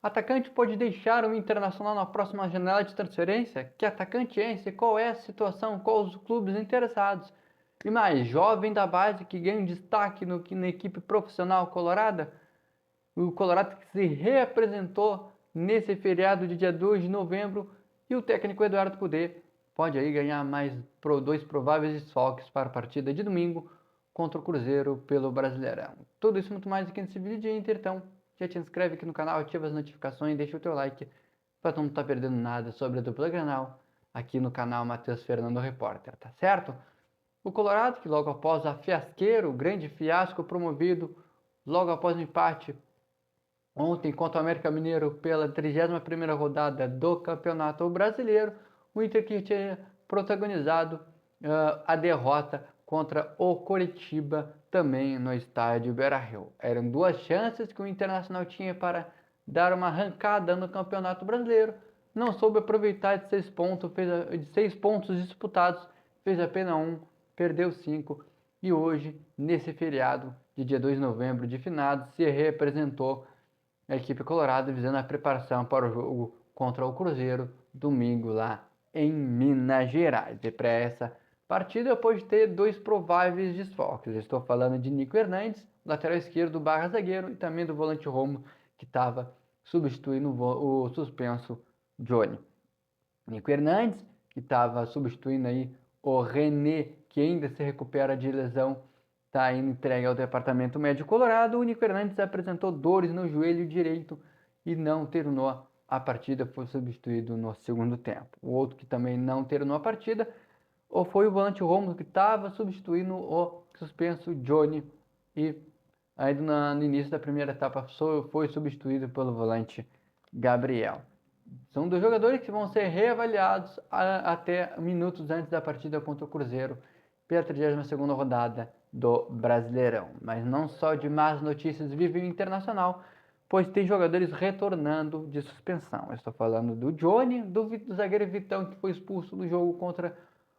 Atacante pode deixar o Internacional na próxima janela de transferência? Que atacante é esse? Qual é a situação? Quais os clubes interessados? E mais, jovem da base que ganha um destaque na equipe profissional colorada? O Colorado que se reapresentou nesse feriado de dia 2 de novembro e o técnico Eduardo Cudê pode aí ganhar mais dois prováveis desfalques para a partida de domingo contra o Cruzeiro pelo Brasileirão. Tudo isso e muito mais aqui nesse vídeo de Inter, então já te inscreve aqui no canal, ativa as notificações, deixa o teu like para tu não estar perdendo nada sobre a dupla Grenal aqui no canal Matheus Fernando Repórter, tá certo? O Colorado que logo após a fiasqueiro, o grande fiasco promovido logo após o empate ontem, contra o América Mineiro pela 31ª rodada do Campeonato Brasileiro, o Inter que tinha protagonizado a derrota contra o Coritiba também no estádio Beira-Rio. Eram duas chances que o Internacional tinha para dar uma arrancada no Campeonato Brasileiro, não soube aproveitar de 6 pontos, de 6 pontos disputados, fez apenas um, perdeu 5 e hoje, nesse feriado de dia 2 de novembro de finados, se representou a equipe colorada visando a preparação para o jogo contra o Cruzeiro domingo lá em Minas Gerais. E para essa partida pode ter dois prováveis desfalques. Estou falando de Nico Hernandes, lateral esquerdo barra zagueiro, e também do volante Romo, que estava substituindo o suspenso Johnny. Nico Hernandes, que estava substituindo aí o René, que ainda se recupera de lesão, está indo entregue ao departamento médico colorado. O Nico Hernandes apresentou dores no joelho direito e não terminou a partida, foi substituído no segundo tempo. O outro que também não terminou a partida foi o volante Romulo, que estava substituindo o suspenso Johnny e ainda no início da primeira etapa foi substituído pelo volante Gabriel. São dois jogadores que vão ser reavaliados até minutos antes da partida contra o Cruzeiro pela 32ª rodada do Brasileirão. Mas não só de más notícias vive o Internacional, pois tem jogadores retornando de suspensão. Eu estou falando do Johnny, do zagueiro Vitão, que foi expulso do jogo contra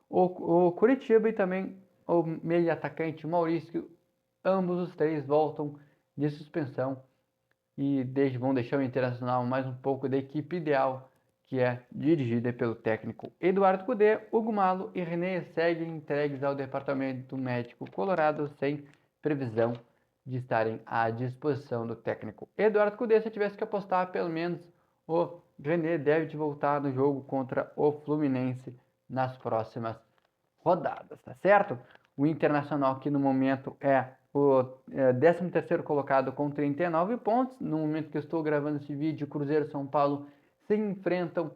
o Curitiba, e também o meio atacante Maurício. Ambos os três voltam de suspensão e vão deixar o Internacional mais um pouco da equipe ideal, que é dirigida pelo técnico Eduardo Cudê. Hugo Malo e René seguem entregues ao departamento médico colorado sem previsão de estarem à disposição do técnico Eduardo Cudê. Se eu tivesse que apostar, pelo menos o René deve voltar no jogo contra o Fluminense nas próximas rodadas, tá certo? O Internacional, que no momento é o 13º colocado com 39 pontos. No momento que eu estou gravando esse vídeo, Cruzeiro e São Paulo se enfrentam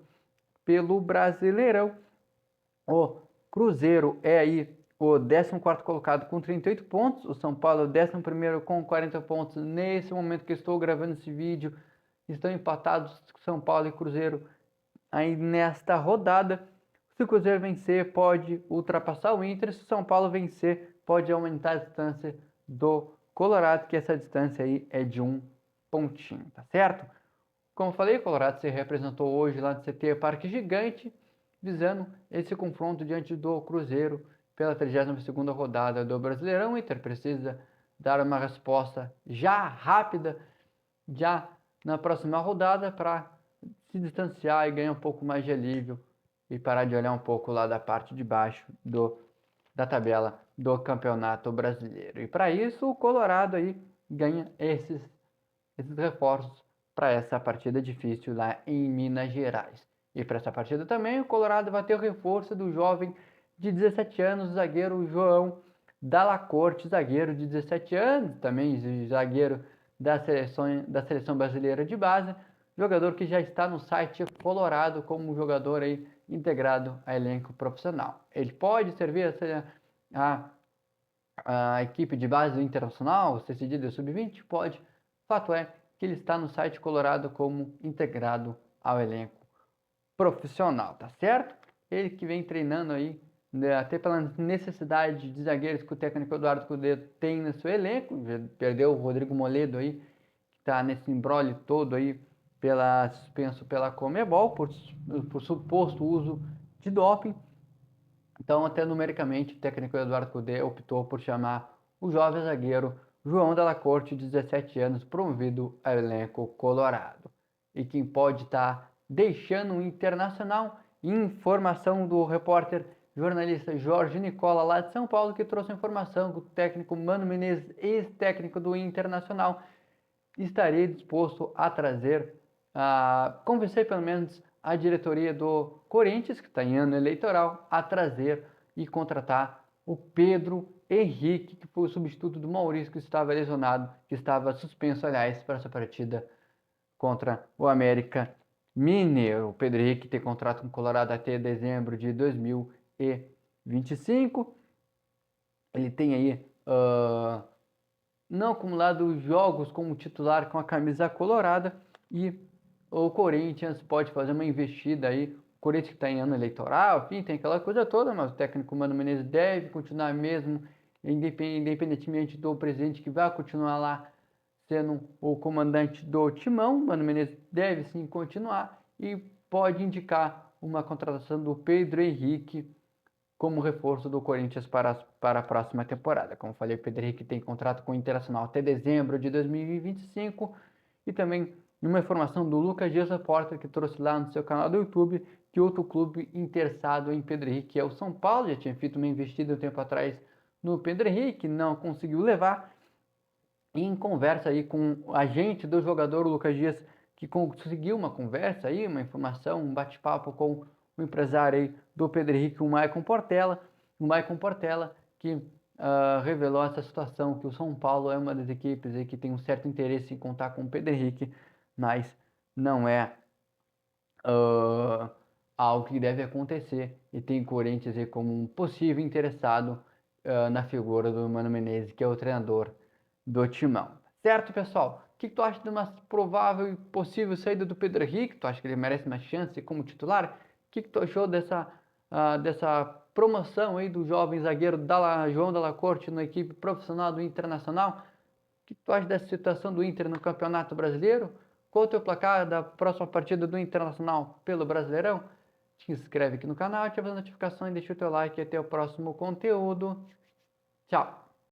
pelo Brasileirão. O Cruzeiro é aí o 14º colocado com 38 pontos. O São Paulo é o 11º com 40 pontos. Nesse momento que eu estou gravando esse vídeo, estão empatados São Paulo e Cruzeiro aí nesta rodada. Se o Cruzeiro vencer, pode ultrapassar o Inter. Se o São Paulo vencer, pode aumentar a distância do Colorado, que essa distância aí é de um pontinho, tá certo? Como eu falei, o Colorado se representou hoje lá no CT Parque Gigante, visando esse confronto diante do Cruzeiro pela 32ª rodada do Brasileirão. O Inter precisa dar uma resposta já rápida, já na próxima rodada, para se distanciar e ganhar um pouco mais de alívio e parar de olhar um pouco lá da parte de baixo da tabela do Campeonato Brasileiro. E para isso o Colorado aí ganha esses reforços para essa partida difícil lá em Minas Gerais. E para essa partida também o Colorado vai ter o reforço do jovem de 17 anos, o zagueiro João Dalla Corte, zagueiro de 17 anos, também zagueiro da seleção brasileira de base, jogador que já está no site Colorado como jogador aí integrado a elenco profissional. Ele pode servir a equipe de base do Internacional, ser cedido sub-20? Pode. Fato é que ele está no site Colorado como integrado ao elenco profissional, tá certo? Ele que vem treinando aí, né, até pela necessidade de zagueiros que o técnico Eduardo Cudê tem no seu elenco. Já perdeu o Rodrigo Moledo aí, que está nesse imbróglio todo aí, suspenso pela Conmebol por suposto uso de doping. Então, até numericamente, o técnico Eduardo Cudê optou por chamar o jovem zagueiro João Dalla Corte, de 17 anos, promovido ao elenco colorado. e quem pode estar deixando o Internacional. Informação do repórter jornalista Jorge Nicola, lá de São Paulo, que trouxe a informação que o técnico Mano Menezes, ex-técnico do Internacional, estaria disposto a trazer, convencer pelo menos a diretoria do Corinthians, que está em ano eleitoral, a trazer e contratar o Pedro Henrique, que foi o substituto do Maurício, que estava lesionado, que estava suspenso, aliás, para essa partida contra o América Mineiro. O Pedro Henrique tem contrato com o Colorado até dezembro de 2025. Ele tem aí não acumulado jogos como titular com a camisa colorada, e o Corinthians pode fazer uma investida aí. O Corinthians que está em ano eleitoral, enfim, tem aquela coisa toda, mas o técnico Mano Menezes deve continuar mesmo, independentemente do presidente que vai continuar lá sendo o comandante do Timão. Mano Menezes deve sim continuar e pode indicar uma contratação do Pedro Henrique como reforço do Corinthians para a próxima temporada. Como falei, o Pedro Henrique tem contrato com o Internacional até dezembro de 2025. E também uma informação do Lucas Dias Repórter, que trouxe lá no seu canal do YouTube, que outro clube interessado em Pedro Henrique é o São Paulo. Já tinha feito uma investida um tempo atrás no Pedro Henrique, não conseguiu levar. E em conversa aí com o agente do jogador, o Lucas Dias, que conseguiu uma conversa aí, uma informação, um bate-papo com o empresário aí do Pedro Henrique, o Maicon Portela. O Maicon Portela que revelou essa situação, que o São Paulo é uma das equipes aí que tem um certo interesse em contar com o Pedro Henrique, mas não é algo que deve acontecer, e tem o Corinthians aí como um possível interessado na figura do Mano Menezes, que é o treinador do Timão. Certo, pessoal? O que tu acha de uma provável e possível saída do Pedro Henrique? Tu acha que ele merece uma chance como titular? O que tu achou dessa promoção aí do jovem zagueiro João Dalla Corte na equipe profissional do Internacional? O que tu acha dessa situação do Inter no Campeonato Brasileiro? Qual o teu placar da próxima partida do Internacional pelo Brasileirão? Se inscreve aqui no canal, ativa as notificações, deixa o teu like e até o próximo conteúdo. Tchau!